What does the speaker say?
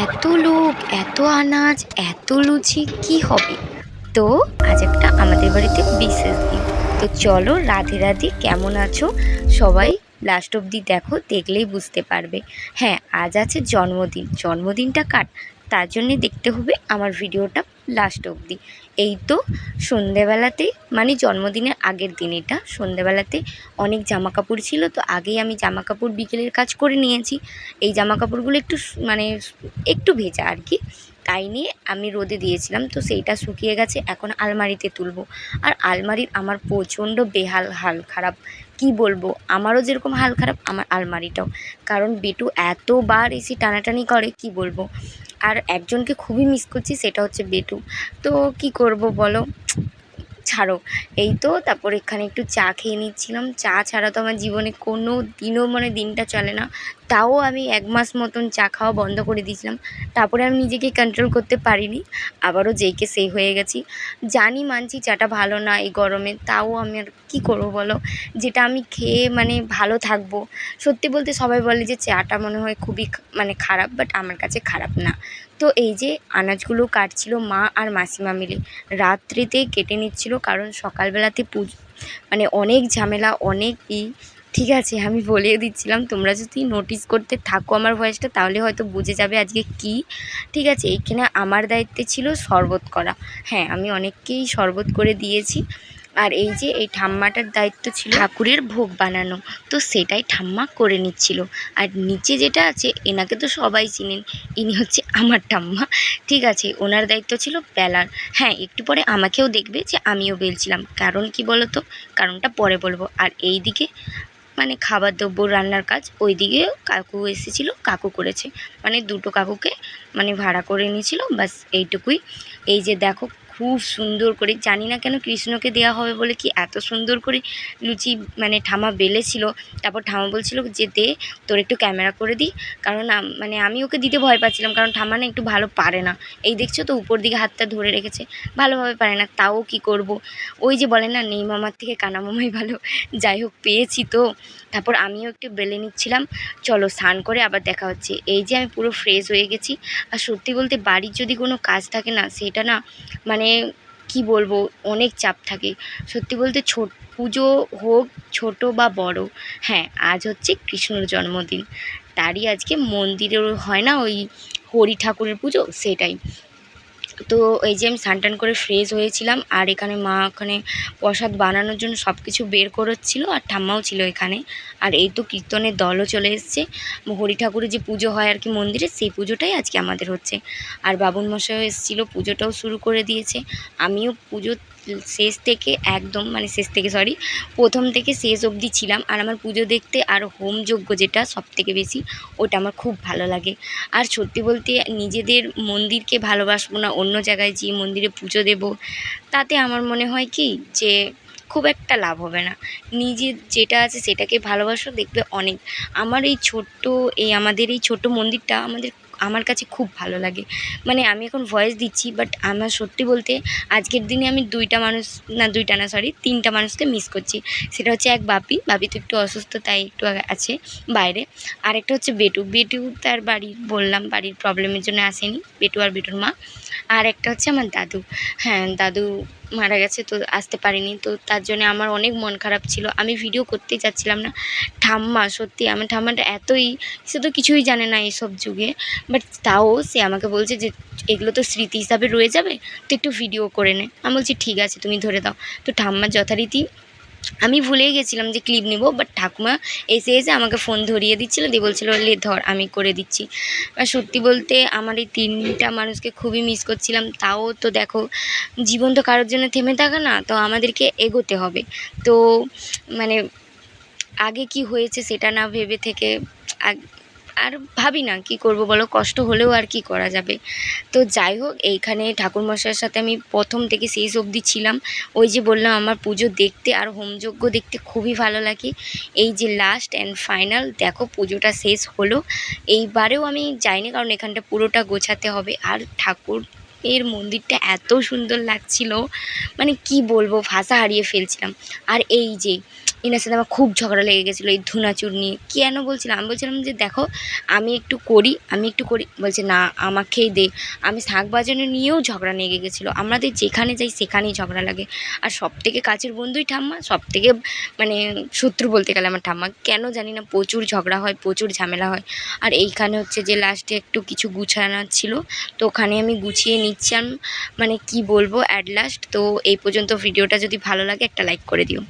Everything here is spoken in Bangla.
এত লোক, এত আনাজ, এত লুচি কি হবে? তো আজ একটা আমাদের বাড়িতে বিশেষ দিন। তো চলো, রাধে রাধে, কেমন আছো সবাই? লাস্ট অবধি দেখো, দেখলেই বুঝতে পারবে। হ্যাঁ, আজ আছে জন্মদিন। জন্মদিনটা কার, তার জন্যে দেখতে হবে আমার ভিডিওটা লাস্ট অবধি। এই তো সন্ধেবেলাতে, মানে জন্মদিনের আগের দিন, এটা সন্ধেবেলাতে অনেক জামা কাপড় ছিল, তো আগেই আমি জামা কাপড় বিকেলের কাজ করে নিয়েছি। এই জামা কাপড়গুলো একটু মানে একটু ভেজা আর কি, তাই নিয়ে আমি রোদে দিয়েছিলাম, তো সেইটা শুকিয়ে গেছে। এখন আলমারিতে তুলবো। আর আলমারির আমার প্রচণ্ড বেহাল হাল খারাপ, কি বলবো। আমারও যেরকম হাল খারাপ, আমার আলমারিটাও। কারণ বেটু এতবার এসে টানাটানি করে, কি বলবো। আর একজনকে খুবই মিস করছি, সেটা হচ্ছে বেটু। তো কি করব বলো, ছাড়ো। এই তো তারপর এখানে একটু চা খেয়ে নিচ্ছিলাম। চা ছাড়া তো আমার জীবনে কোনো দিনও মানে দিনটা চলে না। তাও আমি 1 মাস মতন চা খাওয়া বন্ধ করে দিয়েছিলাম। তারপরে আমি নিজেকে কন্ট্রোল করতে পারিনি, আবারও যেইকে সেই হয়ে গেছি। জানি, মানছি চাটা ভালো না এই গরমে, তাও আমি আর কী করবো বলো। যেটা আমি খেয়ে মানে ভালো থাকবো। সত্যি বলতে সবাই বলে যে চাটা মনে হয় খুবই মানে খারাপ, বাট আমার কাছে খারাপ না। তো এই যে আনাজগুলো কাটছিল মা আর মাসিমা মিলে, রাত্রিতে কেটে নিচ্ছিল, কারণ সকালবেলাতে মানে অনেক ঝামেলা, অনেক ঠিক আছে, আমি বলিয়ে দিচ্ছিলাম, তোমরা যদি নোটিস করতে থাকো আমার ভয়েসটা, তাহলে হয়তো বুঝে যাবে আজকে কি। ঠিক আছে, এইখানে আমার দায়িত্বে ছিল শরবত করা। হ্যাঁ, আমি অনেককেই শরবত করে দিয়েছি। আর এই যে এই ঠাম্মাটার দায়িত্ব ছিল ঠাকুরের ভোগ বানানো, তো সেটাই ঠাম্মা করে নিচ্ছিল। আর নিচে যেটা আছে, এনাকে তো সবাই চিনেন, ইনি হচ্ছে আমার ঠাম্মা। ঠিক আছে, ওনার দায়িত্ব ছিল বেলার। হ্যাঁ, একটু পরে আমাকেও দেখবে যে আমিও বেলছিলাম, কারণ কি বলো তো, কারণটা পরে বলবো। আর এই দিকে মানে খাবার দ্রব্য রান্নার কাজ, ওই দিকে কাকু এসেছিলো, কাকু করেছে। মানে দুটো কাকুকে মানে ভাড়া করে নিয়েছিল, বাস এইটুকুই। এই যে দেখো, খুব সুন্দর করে, জানি না কেন কৃষ্ণকে দেওয়া হবে বলে কি এত সুন্দর করে লুচি মানে ঠামা বেলেছিল। তারপর ঠামা বলছিল যে দে, তোর একটু ক্যামেরা করে দিই। কারণ মানে আমি ওকে দিতে ভয় পাচ্ছিলাম, কারণ ঠাম্মা না একটু ভালো পারে না। এই দেখছো তো, উপর দিকে হাতটা ধরে রেখেছে, ভালোভাবে পারে না। তাও কি করব, ওই যে বলে না, নেই মামার থেকে কানা মামাই ভালো। যাই হোক, পেয়েছি তো। তারপর আমিও একটু বেলে নিচ্ছিলাম। চলো, স্নান করে আবার দেখা হচ্ছে। এই যে আমি পুরো ফ্রেশ হয়ে গেছি। আর সত্যি বলতে বাড়ির যদি কোনো কাজ থাকে না, সেটা না মানে কি বলবো, অনেক চাপ থাকে। সত্যি বলতে পুজো হোক ছোট বা বড়, হ্যাঁ, আজ হচ্ছে কৃষ্ণর জন্মদিন। তারই আজকে মন্দিরে হয় না ওই হরি ঠাকুরের পুজো, সেটাই। তো এই যে আমি স্নান টান করে ফ্রেশ হয়েছিলাম, আর এখানে মা ওখানে প্রসাদ বানানোর জন্য সব কিছু বের করেছিল, আর ঠাম্মাও ছিল এখানে। আর এই তো কীর্তনের দলও চলে এসছে। হরি ঠাকুরের যে পুজো হয় আর কি মন্দিরে, সেই পুজোটাই আজকে আমাদের হচ্ছে। আর বাবুন মশাইও এসেছিলো, পুজোটাও শুরু করে দিয়েছে। আমিও পুজো শেষ থেকে একদম মানে শেষ থেকে সরি প্রথম থেকে শেষ অবধি ছিলাম। আর আমার পুজো দেখতে আর হোমযজ্ঞ যেটা সবথেকে বেশি, ওটা আমার খুব ভালো লাগে। আর সত্যি বলতে নিজেদের মন্দিরকে ভালোবাসবো না, অন্য জায়গায় যে মন্দিরে পুজো দেব, তাতে আমার মনে হয় কি যে খুব একটা লাভ হবে না। নিজের যেটা আছে সেটাকে ভালোবাসো, দেখবে অনেক। আমার এই ছোট্ট, আমাদের এই ছোট্ট মন্দিরটা আমার কাছে খুব ভালো লাগে। মানে আমি এখন ভয়েস দিচ্ছি, বাট আমার সত্যি বলতে আজকের দিনে আমি দুইটা না সরি 3টা মানুষকে মিস করছি। সেটা হচ্ছে এক বাপি তো একটু অসুস্থ, তাই একটু আছে বাইরে। আরেকটা হচ্ছে বেটু তার বাড়ির প্রবলেমের জন্য আসেনি, বেটু আর বেটুর মা। আর একটা হচ্ছে আমার দাদু। হ্যাঁ, দাদু মারা গেছে, তো আসতে পারিনি। তো তার জন্য আমার অনেক মন খারাপ ছিল, আমি ভিডিও করতেই চাচ্ছিলাম না। ঠাম্মা, সত্যি আমার ঠাম্মাটা এতই, সে তো কিছুই জানে না এইসব যুগে, বাট তাও সে আমাকে বলছে যে এগুলো তো স্মৃতি হিসাবে রয়ে যাবে, তো একটু ভিডিও করে নে। আমি বলছি ঠিক আছে, তুমি ধরে দাও। তো ঠাম্মার যথারীতি আমি ভুলেই গেছিলাম যে ক্লিপ নেব, বাট ঠাকুমা এসে আমাকে ফোন ধরিয়ে দিচ্ছিলো, দিয়ে বলছিলো লে ধর, আমি করে দিচ্ছি। আর সত্যি বলতে আমার এই 3টা মানুষকে খুবই মিস করছিলাম। তাও তো দেখো, জীবন তো কারোর জন্য থেমে থাকে না, তো আমাদেরকে এগোতে হবে। তো মানে আগে কি হয়েছে সেটা না ভেবে থেকে আর ভাবি না, কি করব বলো, কষ্ট হলেও আর কি করা যাবে। তো যাই হোক, এইখানে ঠাকুরমশাইয়ের সাথে আমি প্রথম থেকে শেষ অবধি ছিলাম। ওই যে বললাম, আমার পুজো দেখতে আর হোমযজ্ঞ দেখতে খুবই ভালো লাগে। এই যে লাস্ট অ্যান্ড ফাইনাল, দেখো পুজোটা শেষ হলো। এইবারেও আমি যাইনি, কারণ এখানটা পুরোটা গোছাতে হবে। আর ঠাকুর এর মন্দিরটা এত সুন্দর লাগছিল, মানে কি বলবো, ভাষা হারিয়ে ফেলছিলাম। আর এই যে এনার সাথে আমার খুব ঝগড়া লেগে গেছিলো এই ধুনাচুর নিয়ে। কেন বলছিলাম, আমি বলছিলাম যে দেখো আমি একটু করি বলছে না আমাকেই দে। আমি শাঁখ বাজানো নিয়েও ঝগড়া লেগে গেছিলো, আমাদের যেখানে যাই সেখানেই ঝগড়া লাগে। আর সবথেকে কাছের বন্ধুই ঠাম্মা, সবথেকে মানে শত্রু বলতে গেলে আমার ঠাম্মা। কেন জানি না প্রচুর ঝগড়া হয়, প্রচুর ঝামেলা হয়। আর এইখানে হচ্ছে যে লাস্টে একটু কিছু গুছানোর ছিল, তো ওখানে আমি গুছিয়ে নিচ্ছিলাম, মানে কি বলবো অ্যাট লাস্ট। তো এই পর্যন্ত ভিডিওটা যদি ভালো লাগে একটা লাইক করে দিও।